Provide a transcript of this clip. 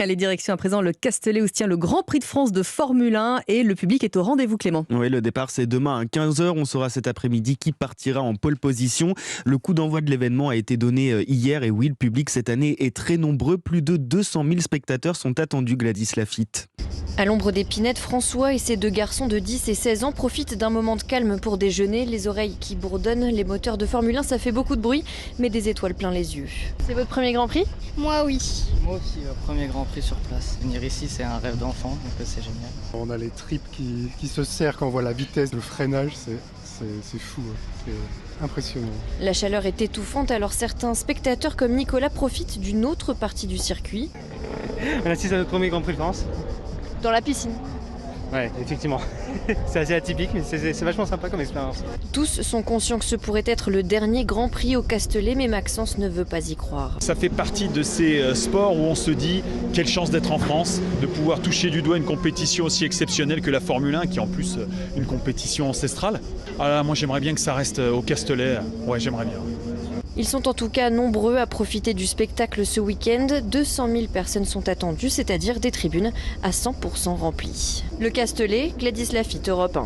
Allez, direction à présent le Castellet où se tient le Grand Prix de France de Formule 1 et le public est au rendez-vous, Clément. Oui, le départ c'est demain à 15h. On saura cet après-midi qui partira en pole position. Le coup d'envoi de l'événement a été donné hier et oui, le public cette année est très nombreux. Plus de 200 000 spectateurs sont attendus, Gladys Lafitte. À l'ombre d'Épinette, François et ses deux garçons de 10 et 16 ans profitent d'un moment de calme pour déjeuner. Les oreilles qui bourdonnent, les moteurs de Formule 1, ça fait beaucoup de bruit, mais des étoiles plein les yeux. C'est votre premier Grand Prix ? Moi oui. Moi aussi, premier Grand Prix sur place. Venir ici, c'est un rêve d'enfant, donc c'est génial. On a les tripes qui se serrent quand on voit la vitesse, le freinage, c'est fou, c'est impressionnant. La chaleur est étouffante, alors certains spectateurs comme Nicolas profitent d'une autre partie du circuit. On assiste à notre premier Grand Prix de France. Dans la piscine. Ouais, effectivement. C'est assez atypique, mais c'est vachement sympa comme expérience. Tous sont conscients que ce pourrait être le dernier Grand Prix au Castellet, mais Maxence ne veut pas y croire. Ça fait partie de ces sports où on se dit quelle chance d'être en France, de pouvoir toucher du doigt une compétition aussi exceptionnelle que la Formule 1, qui est en plus une compétition ancestrale. Ah là, moi j'aimerais bien que ça reste au Castellet. Ouais, j'aimerais bien. Ils sont en tout cas nombreux à profiter du spectacle ce week-end. 200 000 personnes sont attendues, c'est-à-dire des tribunes à 100% remplies. Le Castellet, Gladys Lafitte, Europe 1.